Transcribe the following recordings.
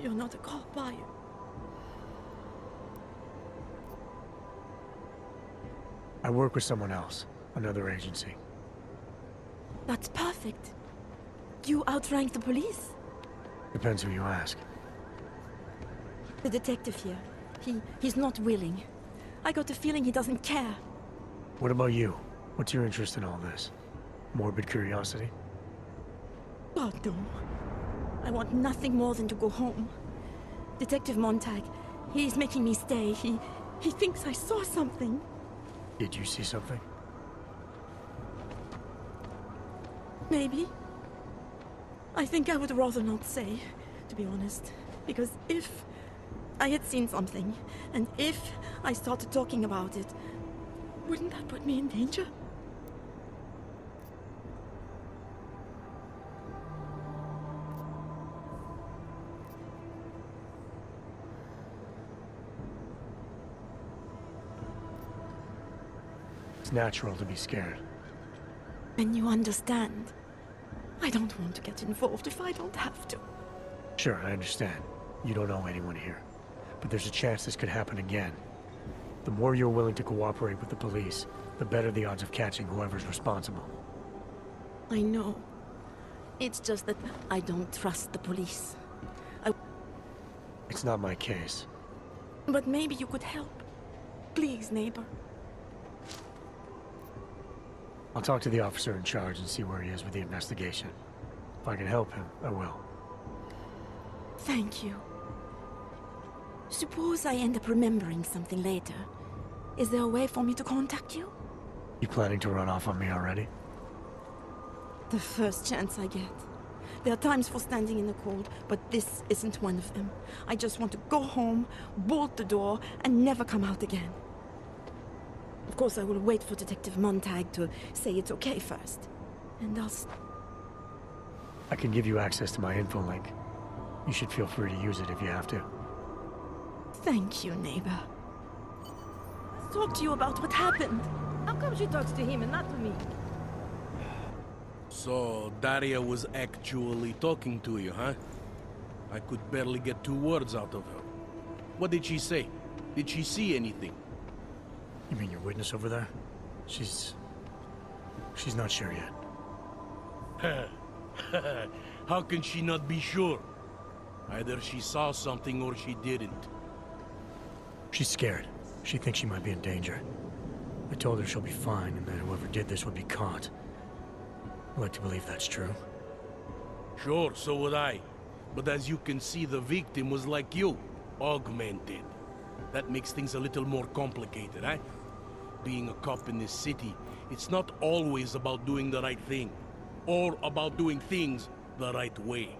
You're not a cop, are you? I work with someone else, another agency. That's perfect. You outrank the police? Depends who you ask. The detective here. He's not willing. I got the feeling he doesn't care. What about you? What's your interest in all this? Morbid curiosity? God, no. I want nothing more than to go home. Detective Montag, he's making me stay. He thinks I saw something. Did you see something? Maybe. I think I would rather not say, to be honest. Because if I had seen something, and if I started talking about it, wouldn't that put me in danger? It's natural to be scared. And you understand. I don't want to get involved if I don't have to. Sure, I understand. You don't know anyone here. But there's a chance this could happen again. The more you're willing to cooperate with the police, the better the odds of catching whoever's responsible. I know. It's just that I don't trust the police. It's not my case. But maybe you could help. Please, neighbor. I'll talk to the officer in charge and see where he is with the investigation. If I can help him, I will. Thank you. Suppose I end up remembering something later. Is there a way for me to contact you? You planning to run off on me already? The first chance I get. There are times for standing in the cold, but this isn't one of them. I just want to go home, bolt the door, and never come out again. Of course, I will wait for Detective Montag to say it's okay first. And I can give you access to my info link. You should feel free to use it if you have to. Thank you, neighbor. Let's talk to you about what happened. How come she talks to him and not to me? So, Daria was actually talking to you, huh? I could barely get 2 words out of her. What did she say? Did she see anything? You mean your witness over there? She's not sure yet. How can she not be sure? Either she saw something or she didn't. She's scared. She thinks she might be in danger. I told her she'll be fine and that whoever did this would be caught. I like to believe that's true. Sure, so would I. But as you can see, the victim was like you, augmented. That makes things a little more complicated, eh? Being a cop in this city, it's not always about doing the right thing, or about doing things the right way.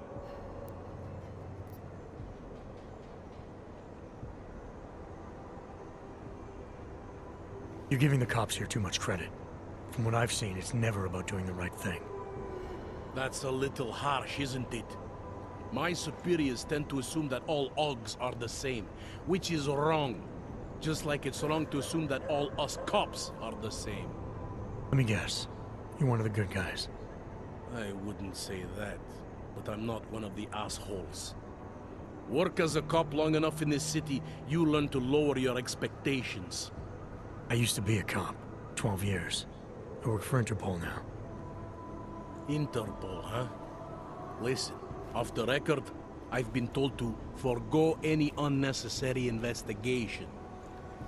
You're giving the cops here too much credit. From what I've seen, it's never about doing the right thing. That's a little harsh, isn't it? My superiors tend to assume that all Augs are the same, which is wrong. Just like it's wrong to assume that all us cops are the same. Let me guess. You're one of the good guys. I wouldn't say that, but I'm not one of the assholes. Work as a cop long enough in this city, you learn to lower your expectations. I used to be a cop. 12 years. I work for Interpol now. Interpol, huh? Listen, off the record, I've been told to forego any unnecessary investigation.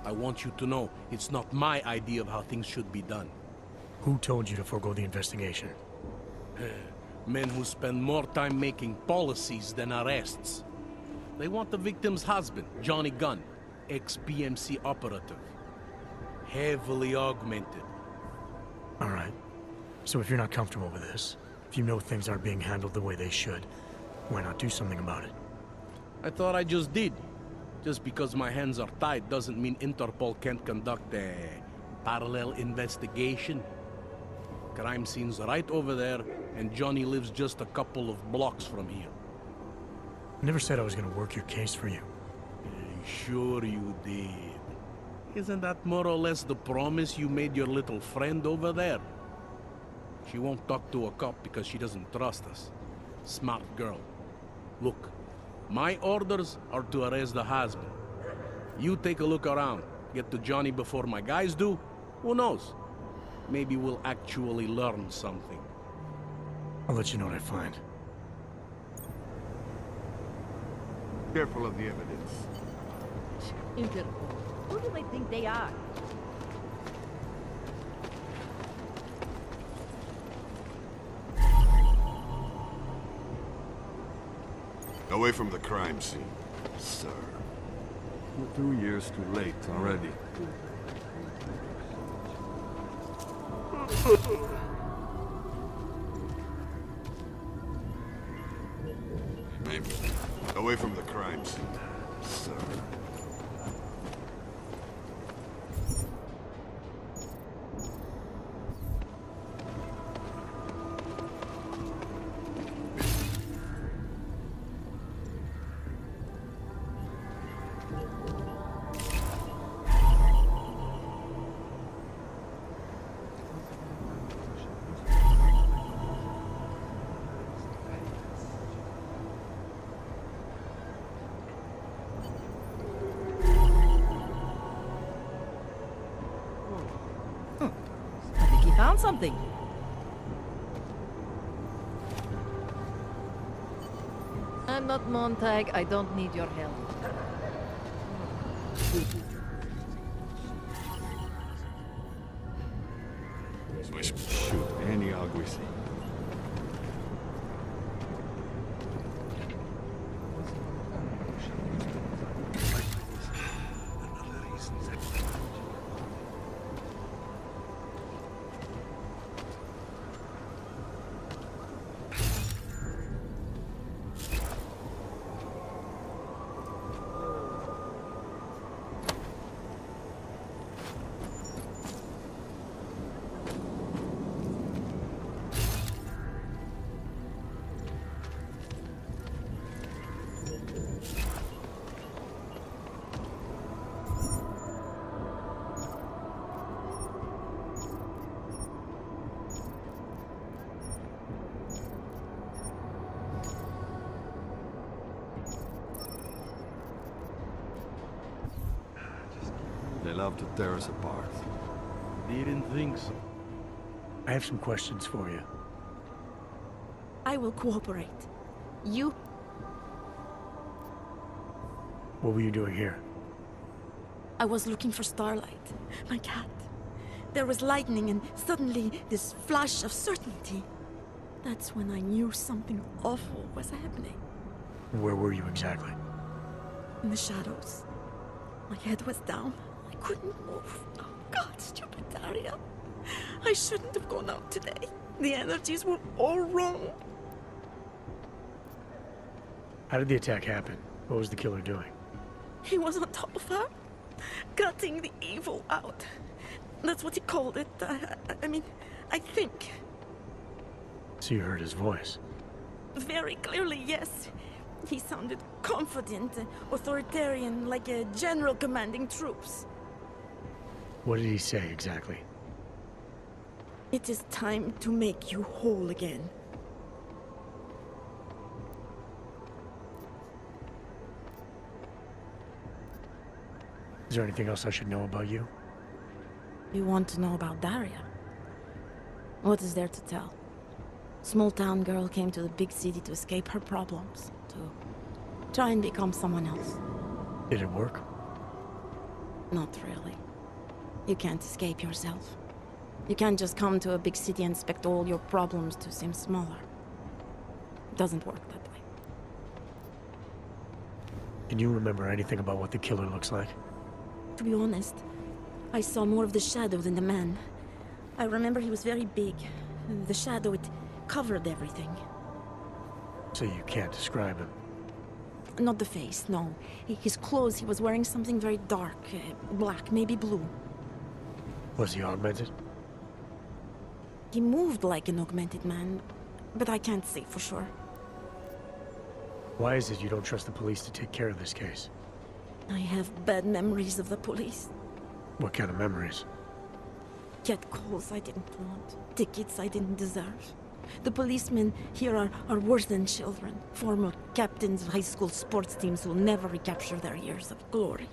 I want you to know, it's not my idea of how things should be done. Who told you to forego the investigation? Men who spend more time making policies than arrests. They want the victim's husband, Johnny Gunn, ex-PMC operative. Heavily augmented. All right. So if you're not comfortable with this, if you know things aren't being handled the way they should, why not do something about it? I thought I just did. Just because my hands are tied doesn't mean Interpol can't conduct a parallel investigation. Crime scene's right over there, and Johnny lives just a couple of blocks from here. I never said I was gonna work your case for you. Sure you did. Isn't that more or less the promise you made your little friend over there? She won't talk to a cop because she doesn't trust us. Smart girl. Look, My orders are to arrest the husband. You take a look around. Get to Johnny before my guys do. Who knows? Maybe we'll actually learn something. I'll let you know what I find. Careful of the evidence. Interpol. Who do they think they are? Away from the crime scene, sir. We're 2 years too late already. Away from the crime scene, sir. I think he found something. I'm not Montag. I don't need your help. Shoot any hog we see. They love to tear us apart. Didn't think so. I have some questions for you. I will cooperate. You... What were you doing here? I was looking for Starlight, my cat. There was lightning and suddenly this flash of certainty. That's when I knew something awful was happening. Where were you exactly? In the shadows. My head was down. I couldn't move. Oh God, stupid Daria. I shouldn't have gone out today. The energies were all wrong. How did the attack happen? What was the killer doing? He was on top of her, cutting the evil out. That's what he called it. I mean, I think. So you heard his voice? Very clearly, yes. He sounded confident, authoritarian, like a general commanding troops. What did he say exactly? It is time to make you whole again. Is there anything else I should know about you? You want to know about Daria? What is there to tell? Small town girl came to the big city to escape her problems, to try and become someone else. Did it work? Not really. You can't escape yourself. You can't just come to a big city and expect all your problems to seem smaller. It doesn't work that way. Can you remember anything about what the killer looks like? To be honest, I saw more of the shadow than the man. I remember he was very big. The shadow, it covered everything. So you can't describe him? Not the face, no. His clothes, he was wearing something very dark. Black, maybe blue. Was he augmented? He moved like an augmented man, but I can't say for sure. Why is it you don't trust the police to take care of this case? I have bad memories of the police. What kind of memories? Get calls I didn't want. Tickets I didn't deserve. The policemen here are worse than children. Former captains of high school sports teams who will never recapture their years of glory.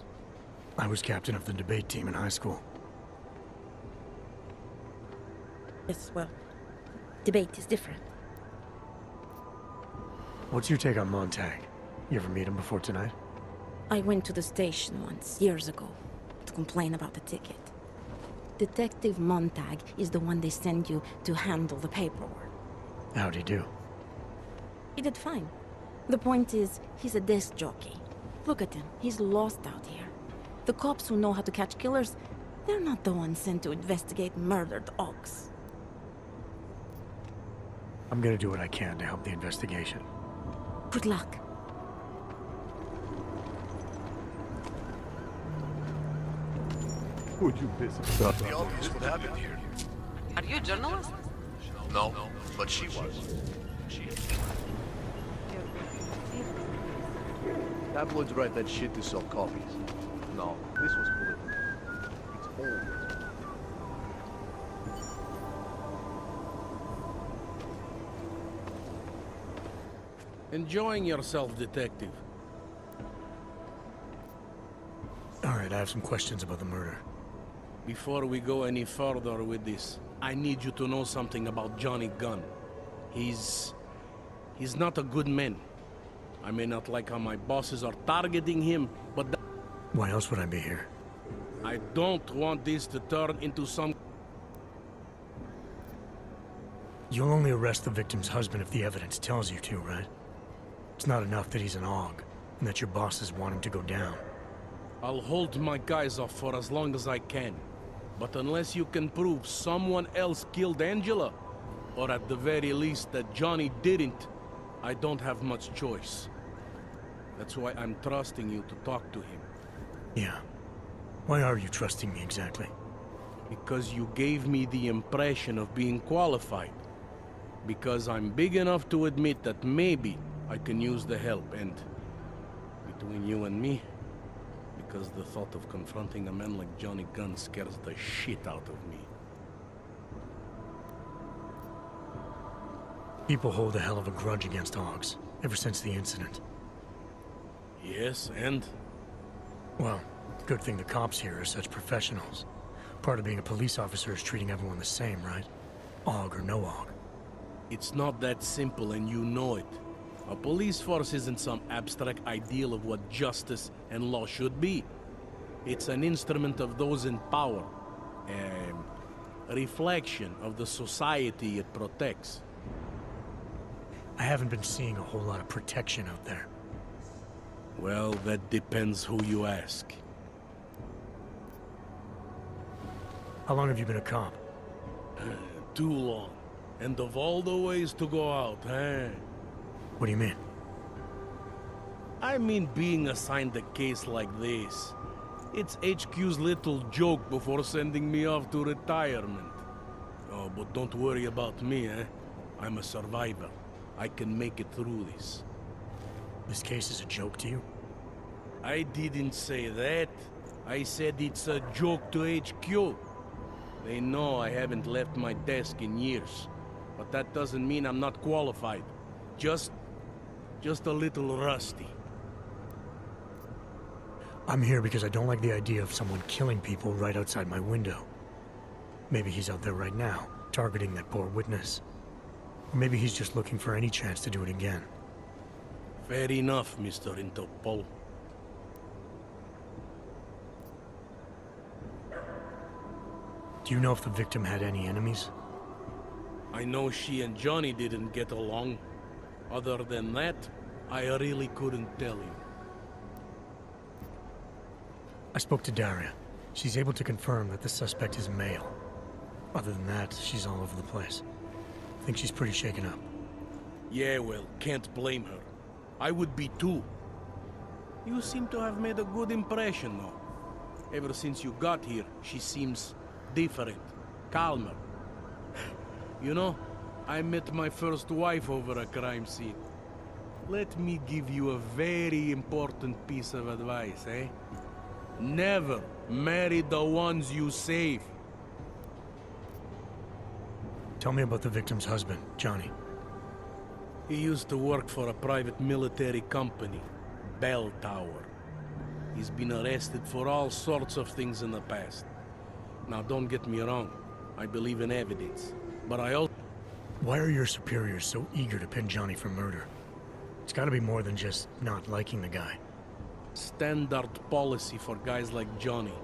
I was captain of the debate team in high school. Yes, well, debate is different. What's your take on Montag? You ever meet him before tonight? I went to the station once, years ago, to complain about the ticket. Detective Montag is the one they send you to handle the paperwork. How'd he do? He did fine. The point is, he's a desk jockey. Look at him, he's lost out here. The cops who know how to catch killers, they're not the ones sent to investigate murdered ox. I'm gonna do what I can to help the investigation. Good luck. Would you piss off? The obvious what happened here. Are you a journalist? No, but she was. Tabloids write that shit to sell copies. No, this was political. It's always. Enjoying yourself, detective. All right, I have some questions about the murder. Before we go any further with this, I need you to know something about Johnny Gunn. He's not a good man. I may not like how my bosses are targeting him, but Why else would I be here? I don't want this to turn into some... You'll only arrest the victim's husband if the evidence tells you to, right? It's not enough that he's an og, and that your bosses want him to go down. I'll hold my guys off for as long as I can. But unless you can prove someone else killed Angela, or at the very least that Johnny didn't, I don't have much choice. That's why I'm trusting you to talk to him. Yeah. Why are you trusting me exactly? Because you gave me the impression of being qualified. Because I'm big enough to admit that maybe I can use the help, and between you and me, because the thought of confronting a man like Johnny Gunn scares the shit out of me. People hold a hell of a grudge against Ogs, ever since the incident. Yes, and? Well, good thing the cops here are such professionals. Part of being a police officer is treating everyone the same, right? Og or no Og. It's not that simple, and you know it. A police force isn't some abstract ideal of what justice and law should be. It's an instrument of those in power. A reflection of the society it protects. I haven't been seeing a whole lot of protection out there. Well, that depends who you ask. How long have you been a cop? Too long. And of all the ways to go out, eh? What do you mean? I mean being assigned a case like this. It's HQ's little joke before sending me off to retirement. Oh, but don't worry about me, eh? I'm a survivor. I can make it through this. This case is a joke to you? I didn't say that. I said it's a joke to HQ. They know I haven't left my desk in years. But that doesn't mean I'm not qualified. Just a little rusty. I'm here because I don't like the idea of someone killing people right outside my window. Maybe he's out there right now, targeting that poor witness. Or maybe he's just looking for any chance to do it again. Fair enough, Mr. Interpol. Do you know if the victim had any enemies? I know she and Johnny didn't get along. Other than that, I really couldn't tell you. I spoke to Daria. She's able to confirm that the suspect is male. Other than that, she's all over the place. I think she's pretty shaken up. Yeah, well, can't blame her. I would be too. You seem to have made a good impression, though. Ever since you got here, she seems different, calmer. You know, I met my first wife over a crime scene. Let me give you a very important piece of advice, eh? Never marry the ones you save. Tell me about the victim's husband, Johnny. He used to work for a private military company, Bell Tower. He's been arrested for all sorts of things in the past. Now, don't get me wrong. I believe in evidence. But I also... Why are your superiors so eager to pin Johnny for murder? It's gotta be more than just not liking the guy. Standard policy for guys like Johnny.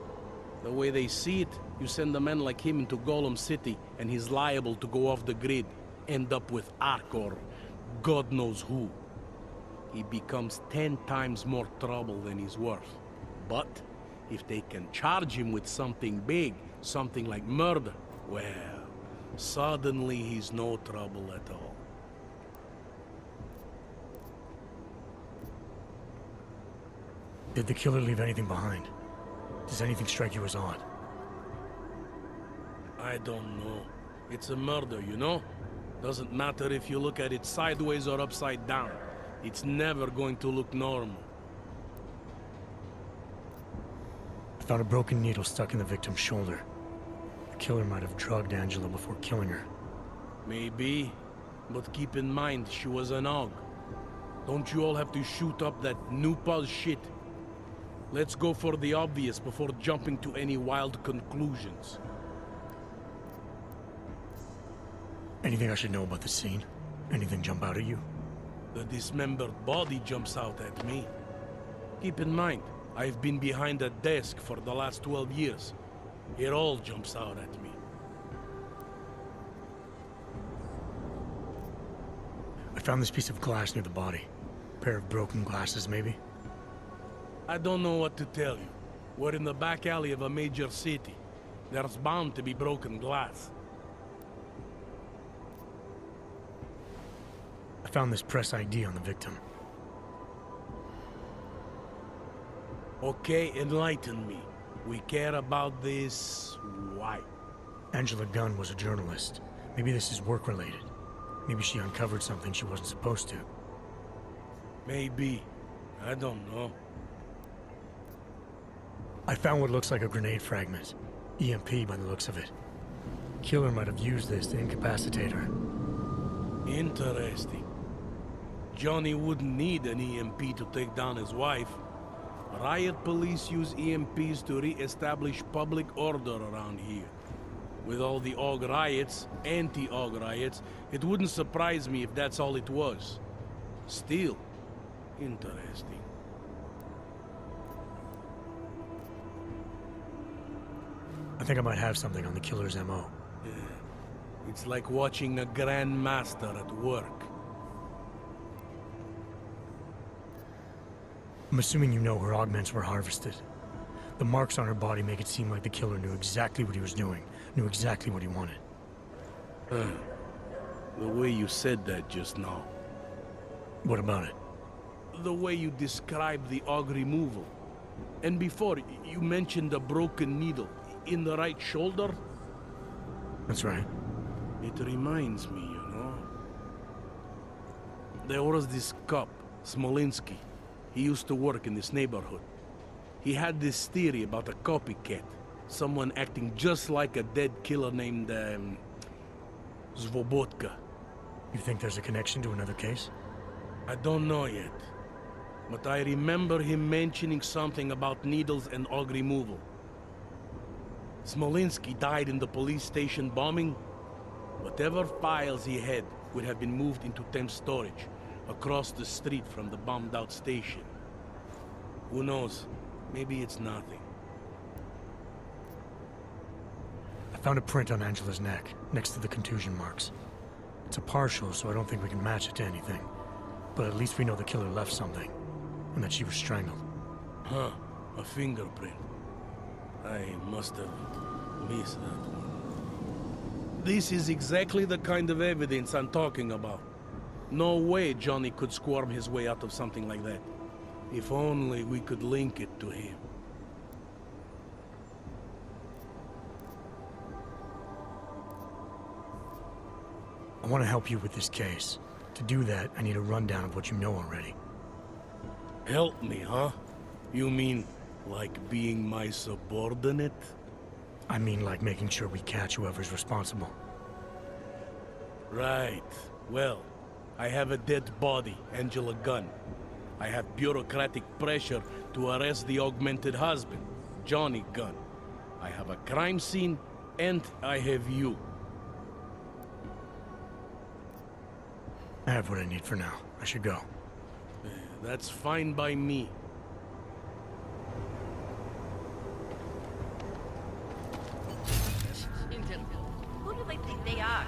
The way they see it, you send a man like him into Golem City, and he's liable to go off the grid, end up with Ark or God knows who. He becomes 10 times more trouble than he's worth. But if they can charge him with something big, something like murder, well, suddenly he's no trouble at all. Did the killer leave anything behind? Does anything strike you as odd? I don't know. It's a murder, you know? Doesn't matter if you look at it sideways or upside down. It's never going to look normal. I found a broken needle stuck in the victim's shoulder. The killer might have drugged Angela before killing her. Maybe, but keep in mind she was an AUG. Don't you all have to shoot up that new pause shit? Let's go for the obvious before jumping to any wild conclusions. Anything I should know about the scene? Anything jump out at you? The dismembered body jumps out at me. Keep in mind, I've been behind a desk for the last 12 years. It all jumps out at me. I found this piece of glass near the body. A pair of broken glasses, maybe? I don't know what to tell you. We're in the back alley of a major city. There's bound to be broken glass. I found this press ID on the victim. Okay, enlighten me. We care about this... why? Angela Gunn was a journalist. Maybe this is work-related. Maybe she uncovered something she wasn't supposed to. Maybe. I don't know. I found what looks like a grenade fragment. EMP by the looks of it. Killer might have used this to incapacitate her. Interesting. Johnny wouldn't need an EMP to take down his wife. Riot police use EMPs to re-establish public order around here. With all the AUG riots, anti-AUG riots, it wouldn't surprise me if that's all it was. Still, interesting. I think I might have something on the killer's MO. Yeah. It's like watching a grandmaster at work. I'm assuming you know her augments were harvested. The marks on her body make it seem like the killer knew exactly what he was doing, knew exactly what he wanted. The way you said that just now. What about it? The way you described the AUG removal. And before, you mentioned a broken needle in the right shoulder? That's right. It reminds me, you know. There was this cop, Smolinski. He used to work in this neighborhood. He had this theory about a copycat. Someone acting just like a dead killer named, Svobotka. You think there's a connection to another case? I don't know yet. But I remember him mentioning something about needles and AUG removal. Smolinski died in the police station bombing. Whatever files he had would have been moved into temp storage, across the street from the bombed-out station. Who knows? Maybe it's nothing. I found a print on Angela's neck, next to the contusion marks. It's a partial, so I don't think we can match it to anything. But at least we know the killer left something, and that she was strangled. Huh, a fingerprint. I must have missed that one. This is exactly the kind of evidence I'm talking about. No way Johnny could squirm his way out of something like that. If only we could link it to him. I want to help you with this case. To do that, I need a rundown of what you know already. Help me, huh? You mean, like being my subordinate? I mean like making sure we catch whoever's responsible. Right. Well, I have a dead body, Angela Gunn. I have bureaucratic pressure to arrest the augmented husband, Johnny Gunn. I have a crime scene, and I have you. I have what I need for now. I should go. That's fine by me. Who do they think they are?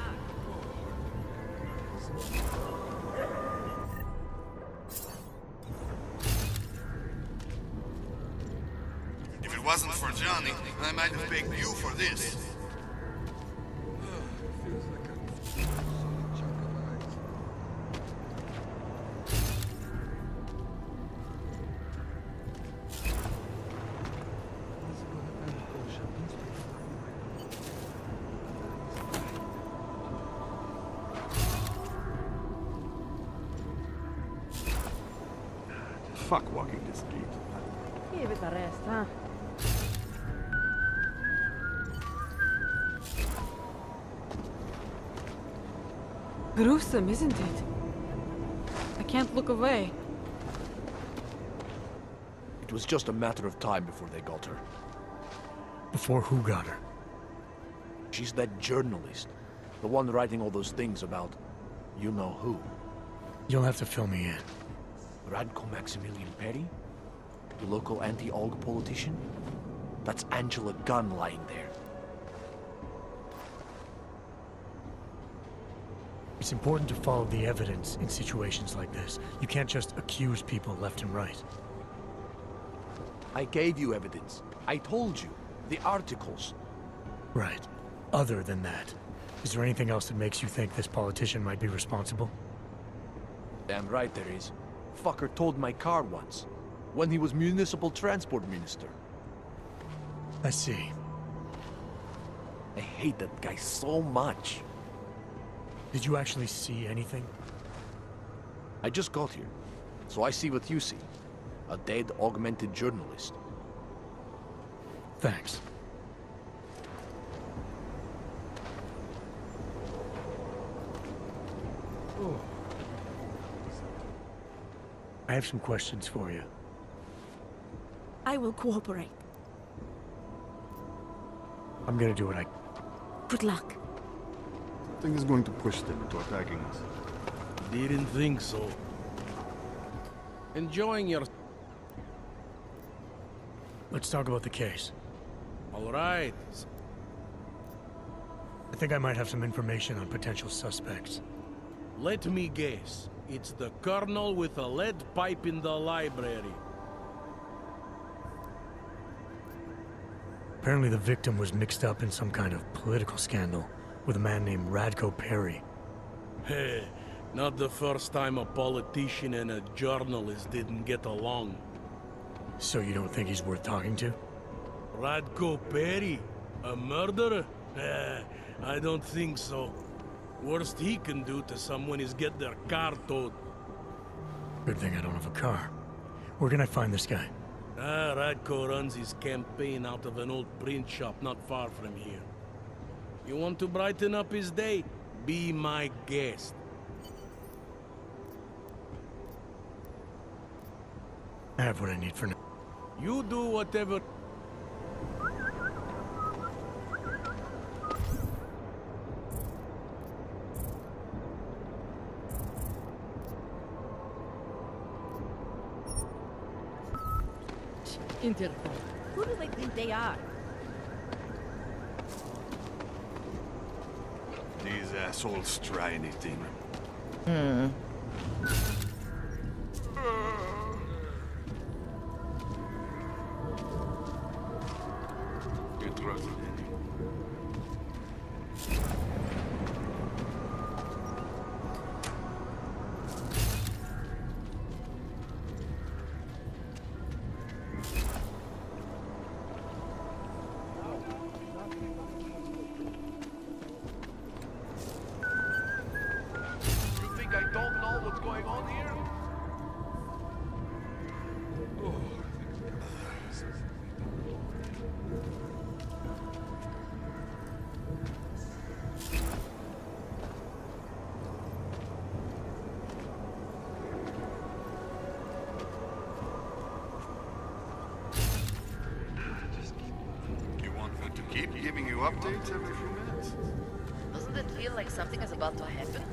If it wasn't for Johnny, I might have begged you for this. Fuck walking this gate. Give it a rest, huh? Gruesome, isn't it? I can't look away. It was just a matter of time before they got her. Before who got her? She's that journalist. The one writing all those things about you know who. You'll have to fill me in. Radko Maximilian Perry? The local anti-AUG politician? That's Angela Gunn lying there. It's important to follow the evidence in situations like this. You can't just accuse people left and right. I gave you evidence. I told you. The articles. Right. Other than that, is there anything else that makes you think this politician might be responsible? Damn right there is. Fucker towed my car once. When he was municipal transport minister. I see. I hate that guy so much. Did you actually see anything? I just got here. So I see what you see. A dead, augmented journalist. Thanks. I have some questions for you. I will cooperate. I'm gonna do what I... Good luck. Something is going to push them into attacking us. Didn't think so. Enjoying your... Let's talk about the case. All right. I think I might have some information on potential suspects. Let me guess. It's the colonel with a lead pipe in the library. Apparently the victim was mixed up in some kind of political scandal with a man named Radko Perry. Hey, not the first time a politician and a journalist didn't get along. So you don't think he's worth talking to? Radko Perry? A murderer? I don't think so. Worst he can do to someone is get their car towed. Good thing I don't have a car. Where can I find this guy? Radko runs his campaign out of an old print shop not far from here. You want to brighten up his day? Be my guest. I have what I need for now. You do whatever... Interpol. Who do they think they are? These assholes try anything. Get rotted in. You think I don't know what's going on here? you updates every few minutes. Doesn't it feel like something is about to happen?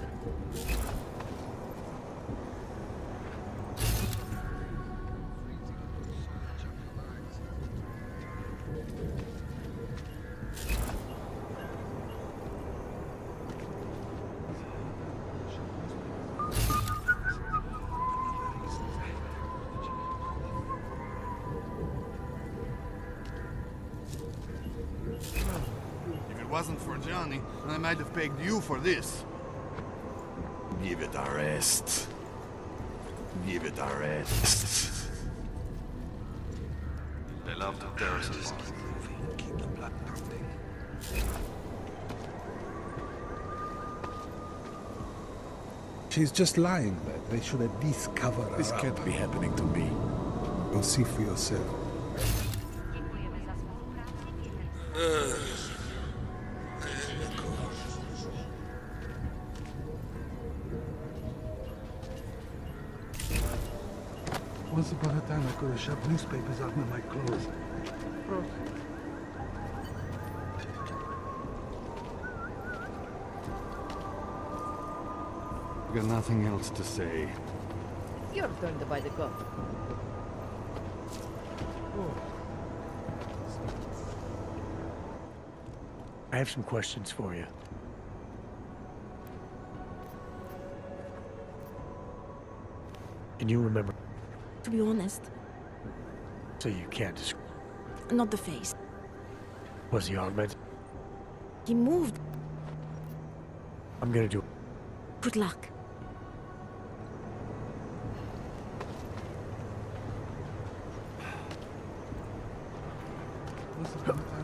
If it wasn't for Johnny, I might have pegged you for this. Give it a rest. Give it a rest. They love the terrorists. Keep the blood pumping. She's just lying there. They should at least cover her This up. can't be happening to me. Go see for yourself. Once upon a time, I could have shoved newspapers out of my clothes. I've got nothing else to say. Your turn to buy the gun. I have some questions for you. Can you remember? To be honest, So you can't describe. not the face. Was he augmented? He moved. I'm gonna do. Good luck. Once upon a time,